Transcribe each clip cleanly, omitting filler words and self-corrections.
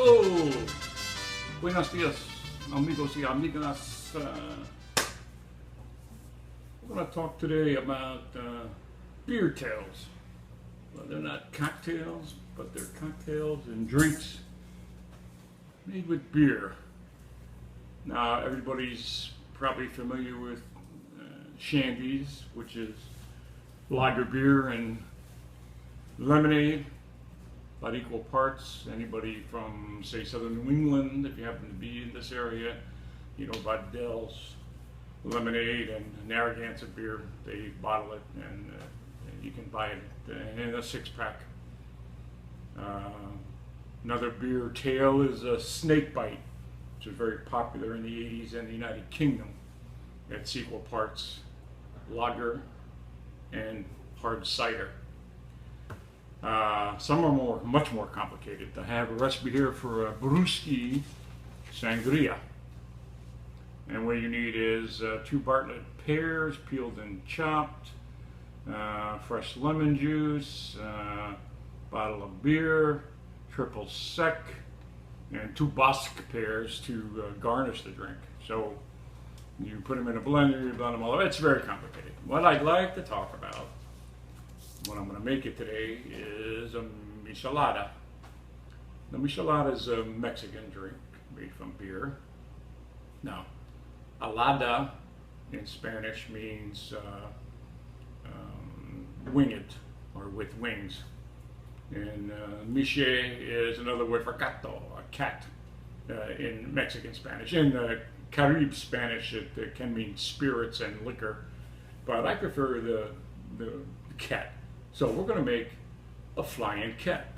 Oh, buenos dias, amigos y amigas. I'm going to talk today about beer tales. Well, they're not cocktails, but they're cocktails and drinks made with beer. Now, everybody's probably familiar with shandies, which is lager beer and lemonade, about equal parts. Anybody from, say, southern New England, if you happen to be in this area, you know about Dell's lemonade and Narragansett beer. They bottle it and you can buy it in a 6-pack. Another beer tale is a snake bite, which was very popular in the 80s in the United Kingdom. It's equal parts lager and hard cider. Some are much more complicated. I have a recipe here for a brewski sangria. And what you need is 2 Bartlett pears, peeled and chopped, fresh lemon juice, bottle of beer, triple sec, and 2 Basque pears to garnish the drink. So you put them in a blender, you blend them all up. It's very complicated. What I'd like to talk about, what I'm going to make it today, is a Michelada. The Michelada is a Mexican drink made from beer. Now, alada in Spanish means winged, or with wings. And miche is another word for gato, a cat, in Mexican Spanish. In Carib Spanish, it can mean spirits and liquor, but I prefer the cat. So we're going to make a flying cat,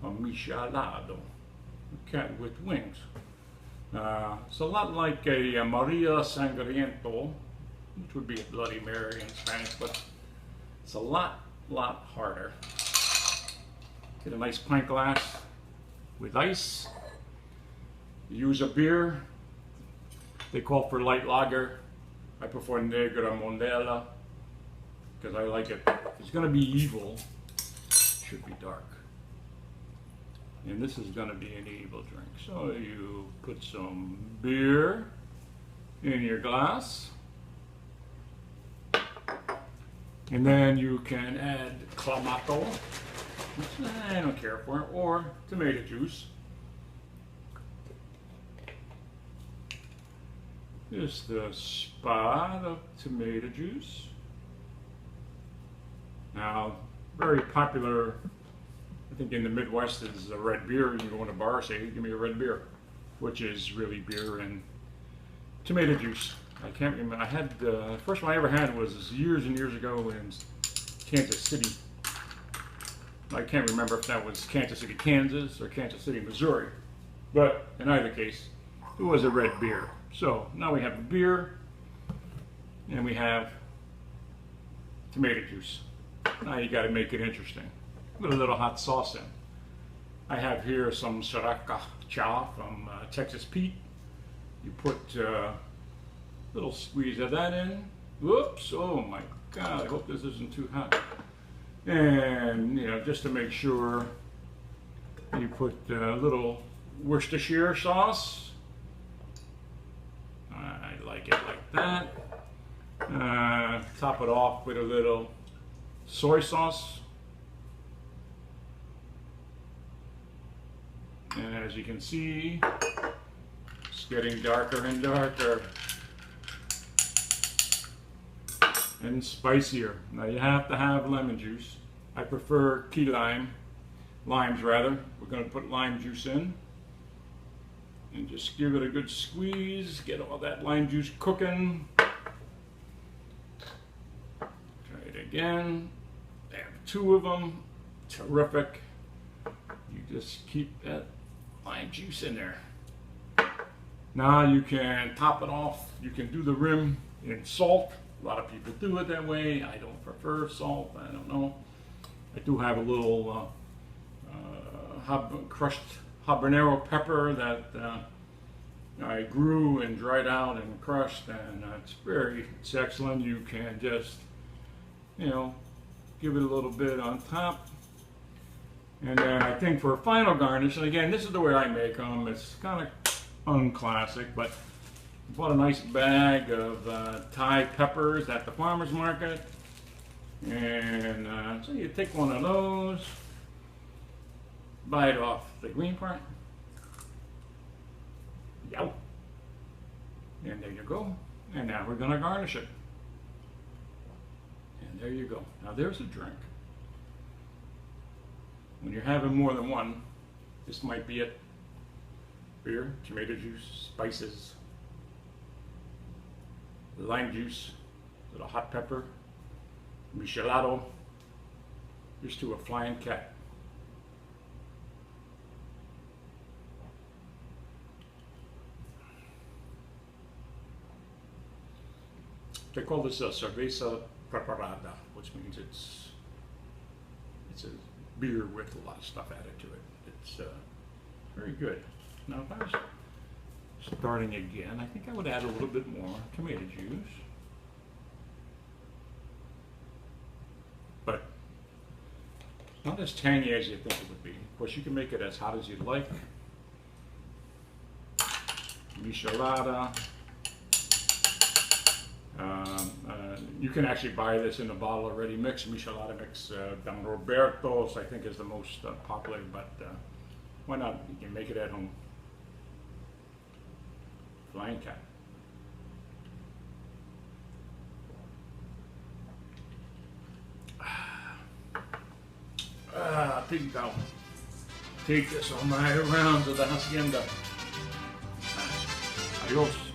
a michelado, a cat with wings. It's a lot like a Maria Sangriento, which would be a Bloody Mary in Spanish, but it's a lot harder. Get a nice pint glass with ice. Use a beer. They call for light lager. I prefer Negra Mondiale because I like it. If it's going to be evil, it should be dark. And this is going to be an evil drink. So you put some beer in your glass. And then you can add clamato, which I don't care for, or tomato juice. Just a spot of tomato juice. Now, very popular, I think in the Midwest, is a red beer. You go in a bar, say, give me a red beer, which is really beer and tomato juice. I can't remember. I had the first one I ever had was years and years ago in Kansas City. I can't remember if that was Kansas City, Kansas, or Kansas City, Missouri. But in either case, it was a red beer. So now we have a beer and we have tomato juice. Now you got to make it interesting. Put a little hot sauce in. I have here some sriracha from Texas Pete. You put a little squeeze of that in. Whoops! Oh my God! I hope this isn't too hot. And you know, just to make sure, you put a little Worcestershire sauce. I like it like that. Top it off with a little soy sauce. And as you can see, it's getting darker and darker and spicier. Now you have to have lemon juice. I prefer key limes rather. We're going to put lime juice in and just give it a good squeeze, get all that lime juice cooking. Try it again. I have 2 of them. Terrific. You just keep that lime juice in there. Now you can top it off. You can do the rim in salt. A lot of people do it that way. I don't prefer salt. I don't know. I do have a little crushed habanero pepper that I grew and dried out and crushed, and it's excellent. You can just, you know, give it a little bit on top. And then I think for a final garnish, and again, this is the way I make them. It's kind of unclassic, but I bought a nice bag of Thai peppers at the farmer's market. And so you take one of those, bite off the green part. Yow. And there you go. And now we're going to garnish it. And there you go. Now there's a drink. When you're having more than one, this might be it. Beer, tomato juice, spices, lime juice, a little hot pepper, Michelada. Here's to a flying cat. They call this a cerveza preparada, which means it's a beer with a lot of stuff added to it. It's very good. Now if I was starting again, I think I would add a little bit more tomato juice. But not as tangy as you think it would be. Of course, you can make it as hot as you'd like. Michelada. You can actually buy this in a bottle already mixed. Michelada mix. Don Roberto's, I think, is the most popular, but why not? You can make it at home. Flying cat. Take this on my way around to the hacienda. Adios.